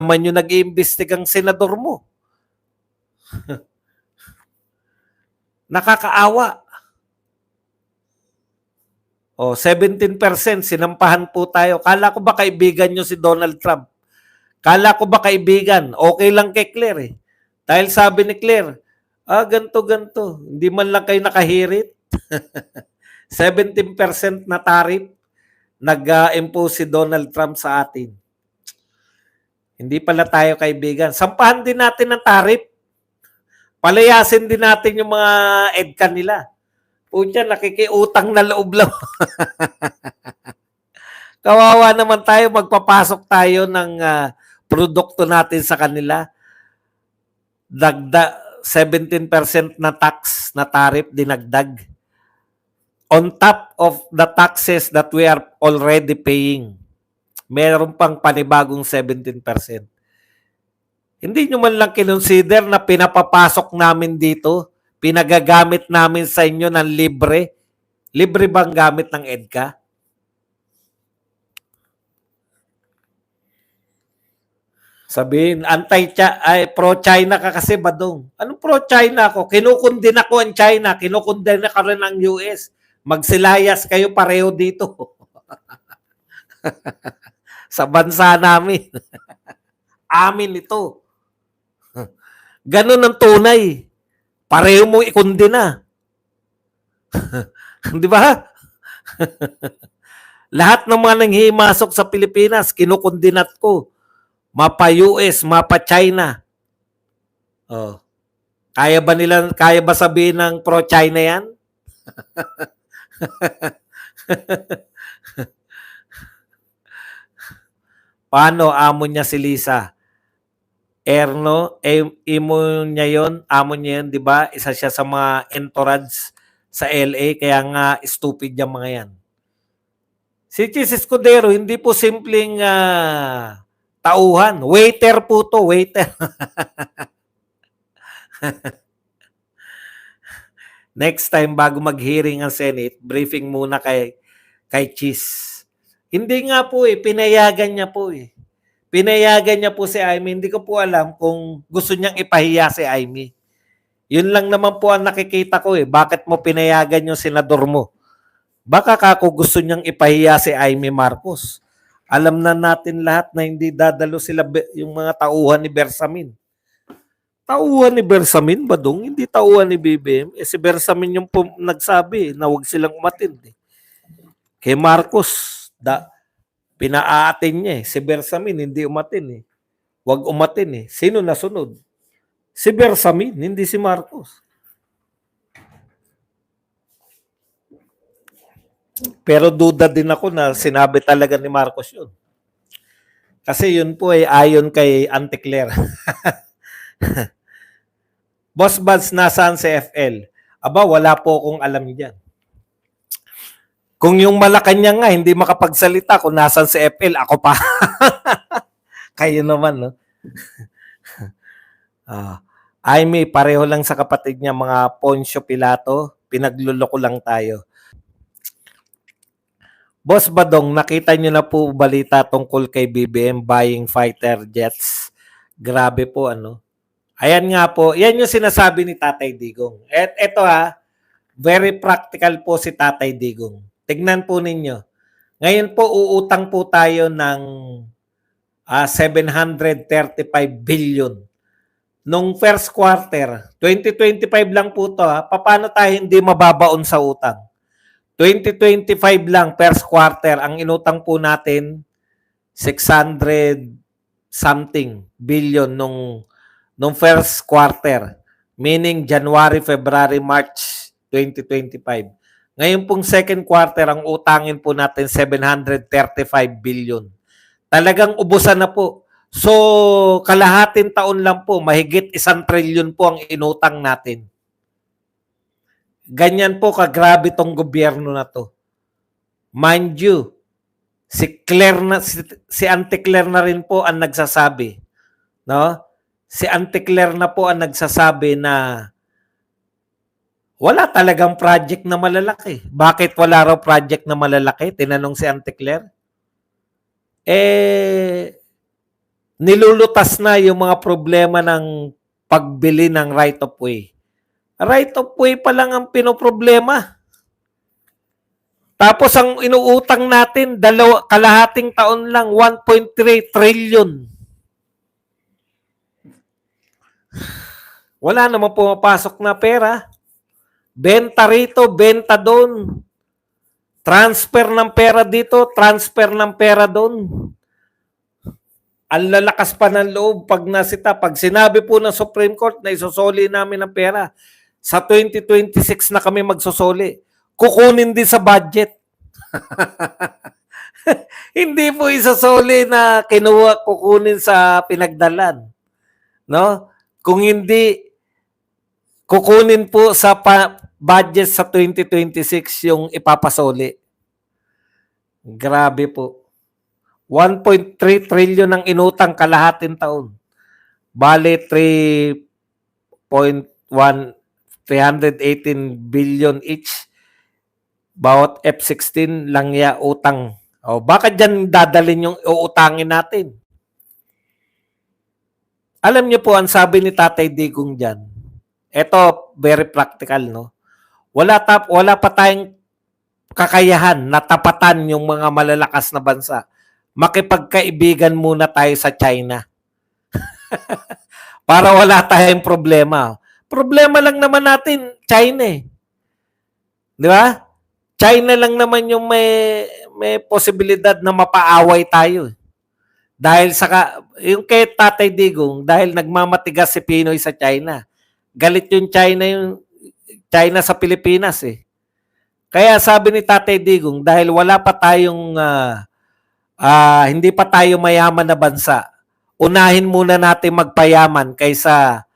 naman yung nag-iimbestigang senador mo. Nakakaawa. O, 17% sinampahan po tayo. Kala ko ba kaibigan nyo si Donald Trump? Kala ko ba kaibigan? Okay lang kay Claire eh. Dahil sabi ni Claire, ganto. Hindi man lang kayo nakahirit. 17% na tariff nag-impose si Donald Trump sa atin. Hindi pala tayo kaibigan. Sampahan din natin ng tariff. Palayasin din natin yung mga EDCA nila. Punya, nakikiutang na loob lang. Kawawa naman tayo, magpapasok tayo ng produkto natin sa kanila. Dagda 17% na tax na tariff dinagdag. On top of the taxes that we are already paying. Meron pang panibagong 17%. Hindi nyo man lang kinonsider na pinapapasok namin dito, pinagagamit namin sa inyo ng libre. Libre bang gamit ng EDCA? Sabihin, pro-China ka kasi, Badong. Anong pro-China ako? Kinukundin ako ang China, kinukundin ka rin ang US. Magsilayas kayo pareho dito. Sa bansa namin. Amin ito. Ganun ang tunay. Pareho mo ikundina. Di ba? Lahat ng mga nanghimasok sa Pilipinas, kinukundinat ko. Mapa US, mapa China. Oh. Kaya ba sabihin ng pro-China yan? Paano amo niya si Lisa? Erno, imo niya yon, amo niya yun, di ba? Isa siya sa mga entourage sa LA, kaya nga stupid yung mga yan. Si Chis Escudero, hindi po simpleng tauhan. Waiter po to, waiter. Next time, bago mag-hearing ang Senate, briefing muna kay Chis. Hindi nga po pinayagan niya po Pinayagan niya po si Amy. Hindi ko po alam kung gusto niyang ipahiya si Amy. Yun lang naman po ang nakikita ko Bakit mo pinayagan yung senador mo? Baka kako gusto niyang ipahiya si Amy Marcos. Alam na natin lahat na hindi dadalo sila yung mga tauhan ni Bersamin. Tauhan ni Bersamin, Badong? Hindi tauhan ni BBM. Si Bersamin yung nagsabi na huwag silang umatid. Kay Marcos, pinaatin niya Si Bersamin, hindi umatin Huwag umatin Sino nasunod? Si Bersamin, hindi si Marcos. Pero duda din ako na sinabi talaga ni Marcos yun. Kasi yun po ayon kay Auntie Claire. Boss Buds, nasaan si FL? Aba, wala po akong alam dyan. Kung yung Malacanang nga, hindi makapagsalita kung nasan si FL, ako pa. Kayo naman, no? Aimee, pareho lang sa kapatid niya, mga Poncio Pilato, pinagluloko lang tayo. Boss Badong, nakita niyo na po balita tungkol kay BBM buying fighter jets? Grabe po, Ayan nga po, yan yung sinasabi ni Tatay Digong. Eto very practical po si Tatay Digong. Tignan po ninyo. Ngayon po, uutang po tayo ng 735 billion. Nung first quarter, 2025 lang po to paano tayo hindi mababaon sa utang? 2025 lang, first quarter, ang inutang po natin, 600 something billion nung first quarter. Meaning January, February, March 2025. Ngayon pong second quarter, ang utangin po natin 735 billion. Talagang ubusan na po. So, kalahating taon lang po, mahigit 1 trillion po ang inutang natin. Ganyan po kagrabe tong gobyerno na to. Mind you, si Auntie Claire na rin po ang nagsasabi. No? Si Auntie Claire na po ang nagsasabi na wala talagang project na malalaki. Bakit wala raw project na malalaki? Tinanong si Auntie Claire. nilulutas na yung mga problema ng pagbili ng right of way. Right of way pa lang ang pinoproblema. Tapos ang inuutang natin, kalahating taon lang, 1.3 trillion. Wala namang pumapasok na pera. Benta rito, benta doon. Transfer ng pera dito, transfer ng pera doon. Ang lalakas pa ng loob pag nasita. Pag sinabi po ng Supreme Court na isusoli namin ng pera, sa 2026 na kami magsusoli. Kukunin din sa budget. Hindi po isasoli na kinuha, kukunin sa pinagdalan. No? Kung hindi, kukunin po sa budget sa 2026 yung ipapasoli. Grabe po. 1.3 trillion ang inutang kalahating taon. Bale, 318 billion each. Bawat F-16 lang ya utang. O, baka dyan dadalhin yung uutangin natin. Alam niyo po, ang sabi ni Tatay Digong dyan, ito, very practical, no? Wala pa tayong kakayahan na tapatan yung mga malalakas na bansa. Makipagkaibigan muna tayo sa China. Para wala tayong problema. Problema lang naman natin, China eh. Di ba? China lang naman yung may posibilidad na mapaaway tayo. Dahil yung kay Tatay Digong, dahil nagmamatigas si Pinoy sa China. Galit yung China sa Pilipinas eh. Kaya sabi ni Tatay Digong, dahil wala pa tayong hindi pa tayo mayaman na bansa, unahin muna natin magpayaman kaysa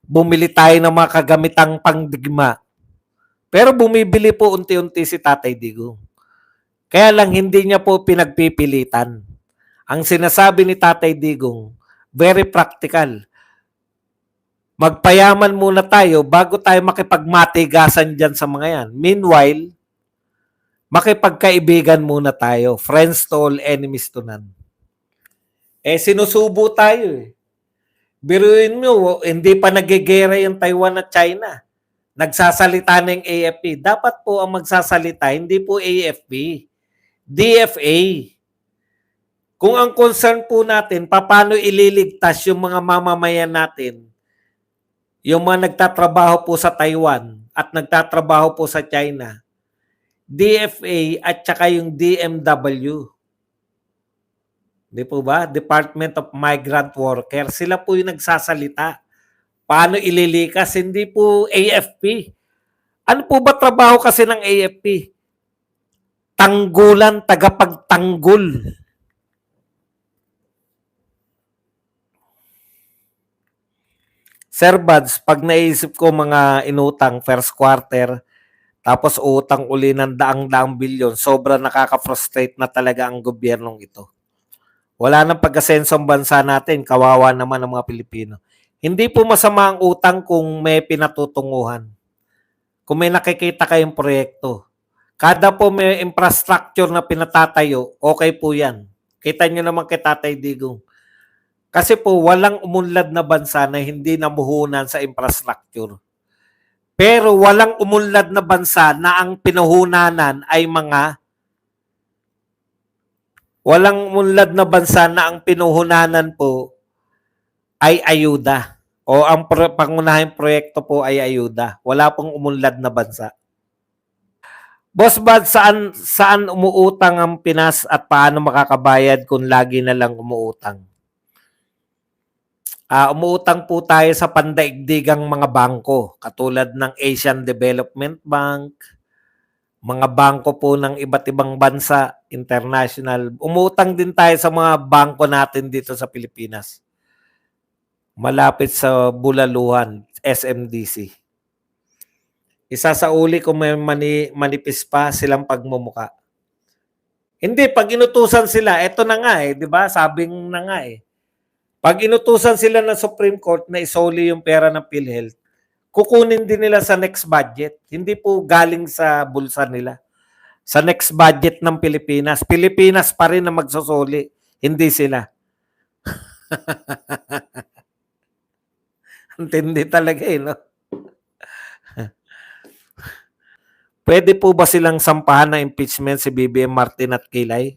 bumili tayo ng mga kagamitang pangdigma. Pero bumibili po unti-unti si Tatay Digong. Kaya lang hindi niya po pinagpipilitan. Ang sinasabi ni Tatay Digong, very practical. Magpayaman muna tayo bago tayo makipagmatigasan dyan sa mga yan. Meanwhile, makipagkaibigan muna tayo. Friends to all, enemies to none. Sinusubo tayo eh. Biruin mo, hindi pa nagigera yung Taiwan at China. Nagsasalita ng AFP. Dapat po ang magsasalita, hindi po AFP. DFA. Kung ang concern po natin, paano ililigtas yung mga mamamayan natin, yung mga nagtatrabaho po sa Taiwan at nagtatrabaho po sa China, DFA at saka yung DMW. Di po ba? Department of Migrant Workers. Sila po yung nagsasalita. Paano ililikas? Hindi po AFP. Ano po ba trabaho kasi ng AFP? Tanggulan, tagapagtanggol. Sir Buds, pag naisip ko mga inutang first quarter, tapos utang uli ng daang-daang bilyon, sobra nakaka-frustrate na talaga ang gobyernong ito. Wala nang pag-asenso ang bansa natin, kawawa naman ang mga Pilipino. Hindi po masama ang utang kung may pinatutunguhan. Kung may nakikita kayong proyekto. Kada po may infrastructure na pinatatayo, okay po yan. Kita nyo naman kay Tatay Digong. Kasi po walang umunlad na bansa na hindi namuhunan sa infrastructure. Pero walang umunlad na bansa na ang pinuhunanan ay walang umunlad na bansa na ang pinuhunanan po ay ayuda. O ang pangunahing proyekto po ay ayuda. Wala pong umunlad na bansa. Boss Bad, saan umuutang ang Pinas at paano makakabayad kung lagi na lang umuutang? Umuutang po tayo sa pandaigdigang mga bangko katulad ng Asian Development Bank, mga bangko po ng iba't ibang bansa, international. Umuutang din tayo sa mga bangko natin dito sa Pilipinas. Malapit sa Bulaluhan, SMDC. Isa sa uli kung may manipis pa silang pagmumuka. Hindi, pag inutusan sila, eto na nga eh, di ba? Sabing na nga eh. Pag inutusan sila ng Supreme Court na isoli yung pera ng PhilHealth, kukunin din nila sa next budget. Hindi po galing sa bulsa nila. Sa next budget ng Pilipinas. Pilipinas pa rin na magsusoli. Hindi sila. Ang tindi talaga eh, no? Pwede po ba silang sampahan ng impeachment si BBM Martin at Kilay?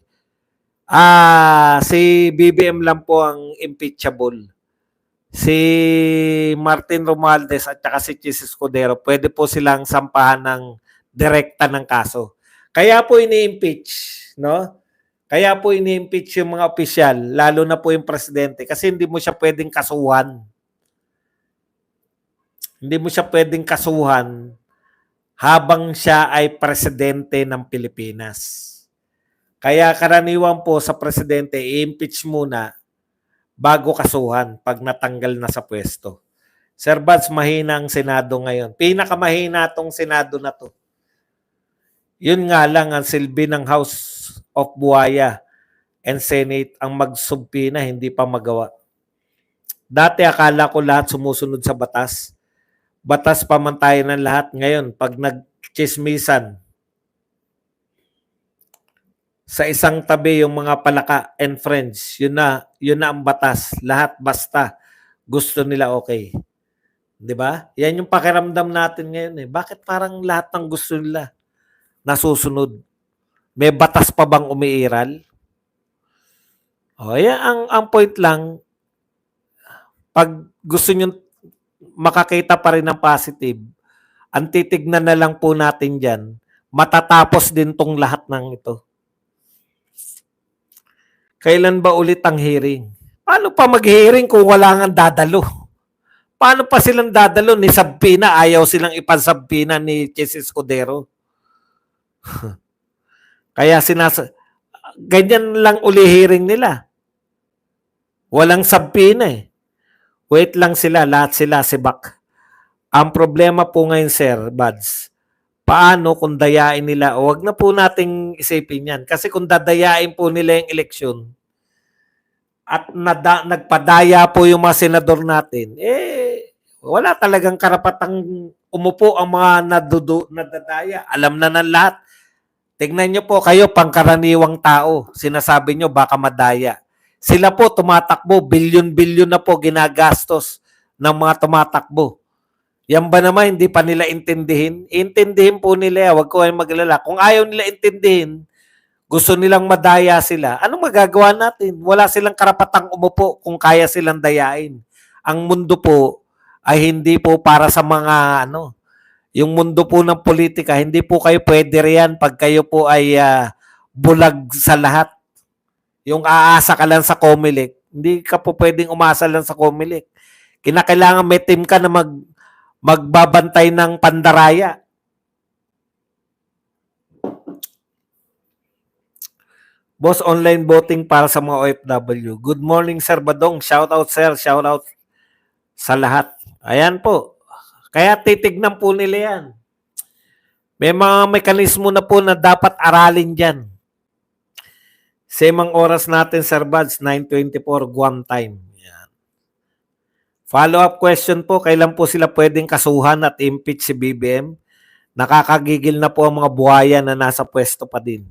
Si BBM lang po ang impeachable. Si Martin Romualdez at saka si Chis Escudero, pwede po silang sampahan ng direkta ng kaso. Kaya po ini-impeach, no? Kaya po ini-impeach yung mga opisyal, lalo na po yung presidente, kasi hindi mo siya pwedeng kasuhan. Hindi mo siya pwedeng kasuhan habang siya ay presidente ng Pilipinas. Kaya karaniwan po sa presidente, i-impeach muna bago kasuhan pag natanggal na sa pwesto. Sir Bads, mahina ang Senado ngayon. Pinakamahina tong Senado na to. Yun nga lang ang silbi ng House of Buaya and Senate ang magsubpina, hindi pa magawa. Dati akala ko lahat sumusunod sa batas. Batas pamantayan ng lahat. Ngayon, pag nagchismisan, sa isang tabi yung mga palaka and friends, yun na ang batas. Lahat basta gusto nila okay. 'Di ba? Yan yung pakiramdam natin ngayon eh. Bakit parang lahat ng gusto nila nasusunod? May batas pa bang umiiral? O, yan ang point lang, pag gusto nyo makakita pa rin ng positive, ang titignan na lang po natin dyan, matatapos din tong lahat ng ito. Kailan ba ulit ang hearing? Paano pa mag-hearing kung wala nga dadalo? Paano pa silang dadalo ni Sabina? Ayaw silang ipansabina ni Chis Escudero. Kaya ganyan lang uli hearing nila. Walang sabina eh. Wait lang sila, lahat sila sibak. Ang problema po ngayon, Sir Bads, paano kung dayain nila, o wag na po nating isipin yan. Kasi kung dadayain po nila yung eleksyon, at nagpadaya po yung mga senador natin, wala talagang karapatang umupo ang mga nadadaya. Alam na ng lahat. Tingnan nyo po kayo, pangkaraniwang tao, sinasabi nyo baka madaya. Sila po tumatakbo, bilyon-bilyon na po ginagastos ng mga tumatakbo. Yan ba naman hindi pa nila intindihin? Intindihin po nila, wag ko kayong maglala. Kung ayaw nila intindihin, gusto nilang madaya sila, anong magagawa natin? Wala silang karapatang umupo kung kaya silang dayain. Ang mundo po ay hindi po para sa mga yung mundo po ng politika, hindi po kayo pwede riyan pag kayo po ay bulag sa lahat. Yung aasa ka lang sa Comelec, hindi ka po pwedeng umasa lang sa Comelec. Kinakailangan may team ka na magbabantay ng pandaraya. Boss, online voting para sa mga OFW. Good morning, Sir Badong. Shout out, sir. Shout out sa lahat. Ayan po. Kaya titignan po nila yan. May mga mekanismo na po na dapat aralin dyan. Same ang oras natin, Sir Bads, 9:24 Guam time. Yan. Follow-up question po, kailan po sila pwedeng kasuhan at impeach si BBM? Nakakagigil na po ang mga buhaya na nasa pwesto pa din.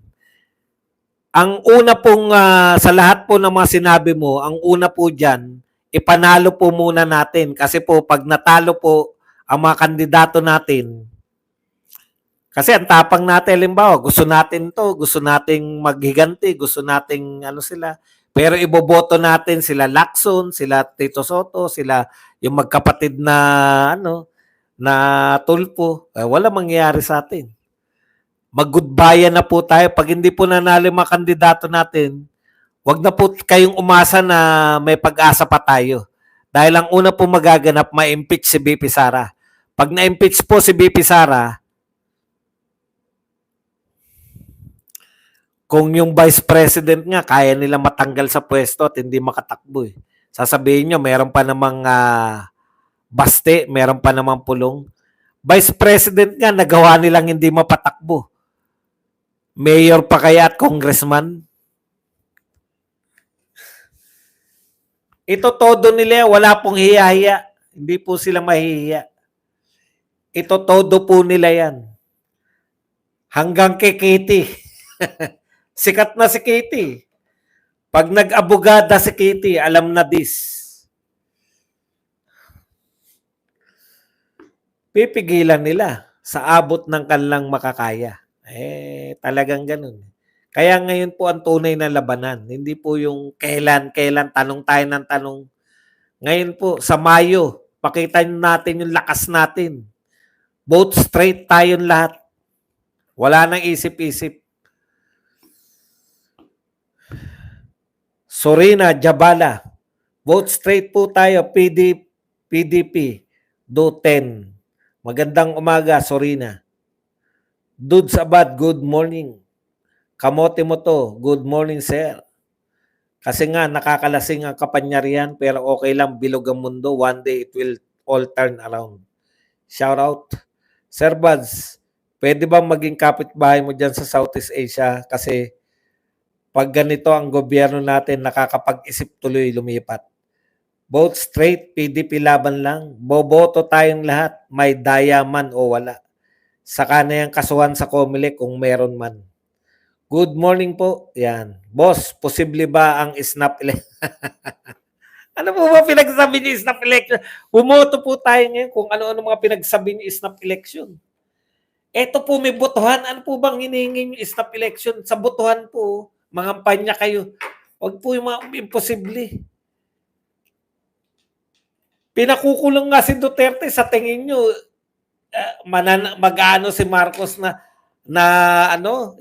Ang una pong, sa lahat po ng mga sinabi mo, ang una po dyan, ipanalo po muna natin. Kasi po, pag natalo po ang mga kandidato natin, kasi ang tapang natin, halimbawa, gusto natin to, gusto nating maghiganti, gusto nating sila. Pero iboboto natin sila Lacson, sila Tito Soto, sila yung magkapatid na na Tulfo. Wala mangyayari sa atin. Mag-goodbye na po tayo. Pag hindi po nanalo mga kandidato natin, wag na po kayong umasa na may pag-asa pa tayo. Dahil ang una po magaganap, ma-impeach si BP Sara. Pag na-impeach po si BP Sara, kung yung vice president nga, kaya nila matanggal sa pwesto at hindi makatakbo eh. Sasabihin nyo, meron pa namang baste, meron pa namang pulong. Vice president nga, nagawa nilang hindi mapatakbo. Mayor pa kaya at congressman? Ito todo nila, wala pong hiya-hiya. Hindi po sila mahihiya. Ito todo po nila yan. Hanggang kay Katie. Sikat na si Katie. Pag nag-abogada si Kitty, alam na this. Pipigilan nila sa abot ng kanilang makakaya. Talagang ganun. Kaya ngayon po ang tunay na labanan. Hindi po yung kailan, tanong tayo ng tanong. Ngayon po, sa Mayo, pakita natin yung lakas natin. Vote straight tayong lahat. Wala nang isip-isip. Sorina, Jabala. Vote straight po tayo. PDP. Do 10. Magandang umaga, Sorina. Dudes Abad, good morning. Kamote mo to, good morning, sir. Kasi nga, nakakalasing ang kapanyarihan, pero okay lang, bilog ang mundo. One day, it will all turn around. Shout out. Sir Buds, pwede bang maging kapitbahay mo dyan sa Southeast Asia? Kasi pag ganito ang gobyerno natin, nakakapag-isip tuloy lumipat. Vote straight, PDP laban lang. Boboto tayong lahat, may daya man o wala. Saka na yung kasuhan sa COMELEC kung meron man. Good morning po. Yan. Boss, posible ba ang snap election? Ano po ba pinagsabi niyo snap election? Bumoto po tayo ngayon kung ano-ano mga pinagsabi niyo snap election. Ito po may botohan. Ano po bang hinihingi niyo snap election? Sa botohan po, mangampanya kayo. Huwag po yung mga imposible. Pinakukulong nga si Duterte sa tingin nyo, mag-ano si Marcos na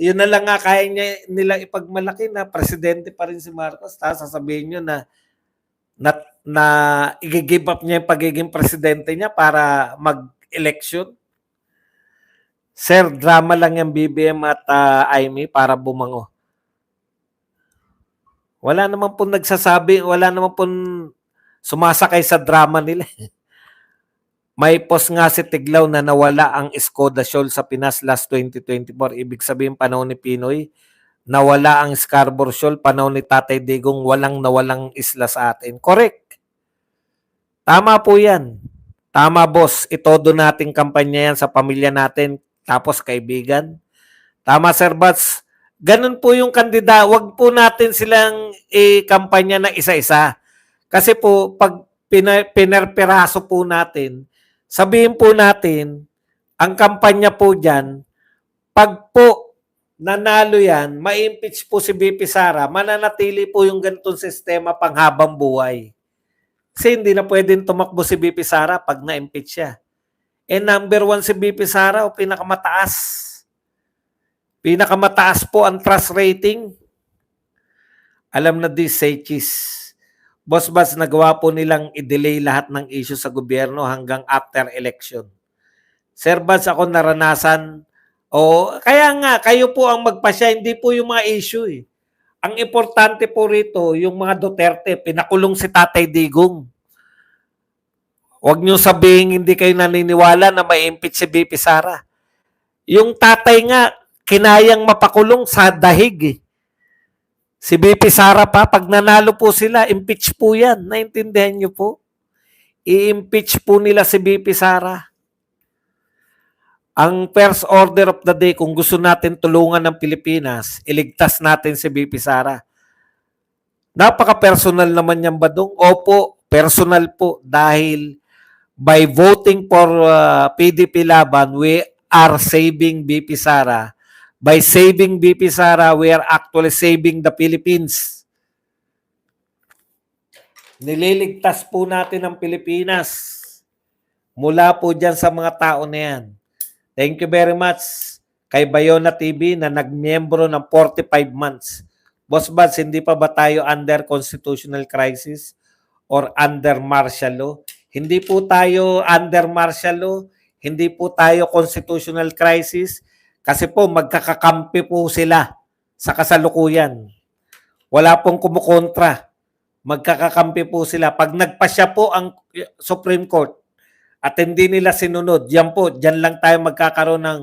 yun na lang nga kaya nila ipagmalaki na presidente pa rin si Marcos. Tapos sasabihin nyo na i-give up niya yung pagiging presidente niya para mag-election. Sir, drama lang yung BBM at Aimee para bumango. Wala naman po nagsasabi, wala naman po sumasakay sa drama nila. May post nga si Tiglaw na nawala ang Skoda Shoal sa Pinas last 2024. Ibig sabihin panahon ni Pinoy, nawala ang Scarborough Shoal, panahon ni Tatay Digong, walang isla sa atin. Correct. Tama po yan. Tama boss, itodo nating kampanya yan sa pamilya natin, tapos kaibigan. Tama Sir Bats. Ganun po yung kandida. Wag po natin silang kampanya na isa-isa. Kasi po, pag pinerperaso po natin, sabihin po natin, ang kampanya po dyan, pag po nanalo yan, ma-impeach po si BP Sara, mananatili po yung ganitong sistema panghabang buhay. Kasi hindi na pwedeng tumakbo si BP Sara pag na-impeach siya. Number 1 si BP Sara o pinakamataas. Pinakamataas po ang trust rating. Alam na this, say cheese. Boss Bats, nagawa po nilang i-delay lahat ng issue sa gobyerno hanggang after election. Sir Bats, ako naranasan. Kaya nga, kayo po ang magpasya, hindi po yung mga issue eh. Ang importante po rito, yung mga Duterte, pinakulong si Tatay Digong. Huwag niyo sabihin hindi kayo naniniwala na may impeach si BP Sara. Yung tatay nga, kinayang mapakulong sa dahig eh. Si BP Sara pa, pag nanalo po sila, impeach po yan. Naintindihan niyo po? I-impeach po nila si BP Sara. Ang first order of the day, kung gusto natin tulungan ng Pilipinas, iligtas natin si BP Sara. Napaka-personal naman yan, Badong. Opo, personal po. Dahil by voting for PDP Laban, we are saving BP Sara. By saving BP Sara, we are actually saving the Philippines. Nililigtas po natin ang Pilipinas mula po dyan sa mga tao na yan. Thank you very much kay Bayona TV na nagmiyembro ng 45 months. Boss Bads, hindi pa ba tayo under constitutional crisis or under martial law? Hindi po tayo under martial law, hindi po tayo constitutional crisis. Kasi po magkakakampi po sila sa kasalukuyan. Wala pong kumukontra. Magkakakampi po sila. Pag nagpasya po ang Supreme Court at hindi nila sinunod, dyan lang tayo magkakaroon ng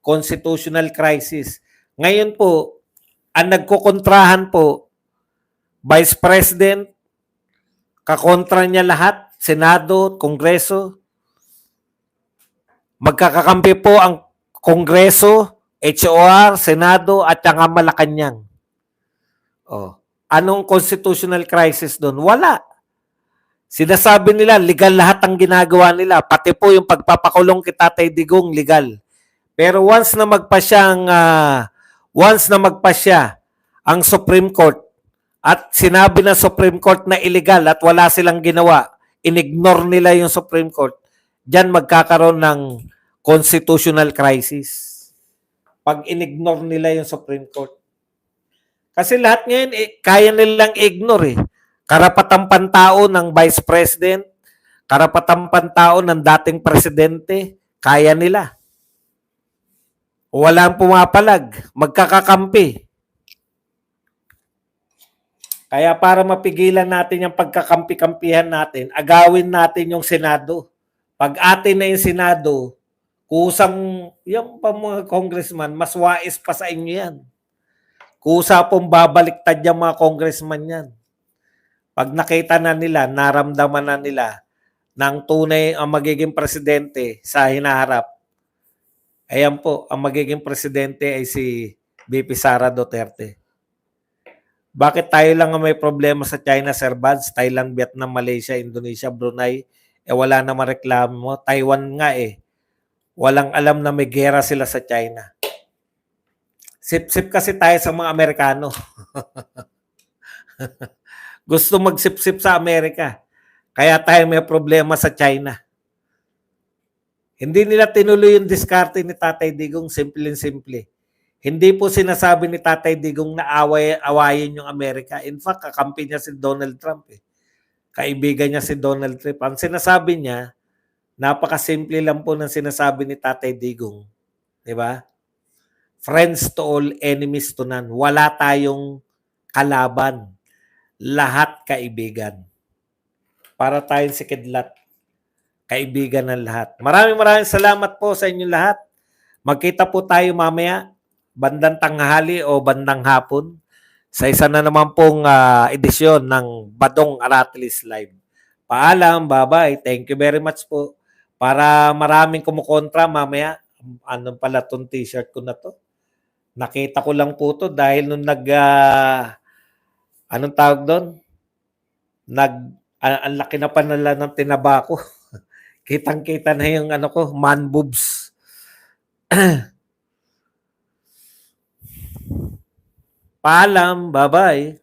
constitutional crisis. Ngayon po, ang nagkukontrahan po, Vice President, kakontra niya lahat, Senado, Kongreso. Magkakakampi po ang Kongreso, HOR, Senado, at saka Malacanang. Anong constitutional crisis doon? Wala. Sinasabi nila, legal lahat ang ginagawa nila. Pati po yung pagpapakulong kay Tatay Digong, legal. Pero once na magpasya ang Supreme Court at sinabi ng Supreme Court na illegal at wala silang ginawa, inignore nila yung Supreme Court, diyan magkakaroon ng constitutional crisis. Pag inignore nila yung Supreme Court. Kasi lahat ngayon, kaya nilang ignore eh. Karapatang pantao ng Vice President, karapatang pantao ng dating presidente, kaya nila. Walang pumapalag, magkakakampi. Kaya para mapigilan natin yung pagkakampi-kampihan natin, agawin natin yung Senado. Pag atin na yung Senado, kusang yung mga congressman, mas wais pa sa inyo yan. Kusa pong babaliktad yung mga congressman yan. Pag nakita na nila, naramdaman na nila ng tunay ang magiging presidente sa hinaharap, ayan po, ang magiging presidente ay si VP Sara Duterte. Bakit tayo lang ang may problema sa China, Sir Bads? Thailand, Vietnam, Malaysia, Indonesia, Brunei, wala na mareklamo. Taiwan nga walang alam na may gera sila sa China. Sip-sip kasi tayo sa mga Amerikano. Gusto magsip-sip sa Amerika. Kaya tayo may problema sa China. Hindi nila tinuloy yung diskarte ni Tatay Digong, simple. Hindi po sinasabi ni Tatay Digong na awayin yung Amerika. In fact, kakampi niya si Donald Trump. Kaibigan niya si Donald Trump. Ang sinasabi niya, napakasimple lang po ng sinasabi ni Tatay Digong. Diba? Friends to all, enemies to none. Wala tayong kalaban. Lahat kaibigan. Para tayong si Kidlat. Kaibigan ng lahat. Maraming salamat po sa inyong lahat. Magkita po tayo mamaya, bandang tanghali o bandang hapon, sa isa na naman pong edisyon ng Badong Aratilis Live. Paalam, bye-bye. Thank you very much po. Para maraming kumukontra mamaya, ano pala tong t-shirt ko na to? Nakita ko lang po to dahil nung anong tawag doon? Ang laki na panala ng tinaba ko. Kitang-kita na yung man boobs. Paalam, bye-bye.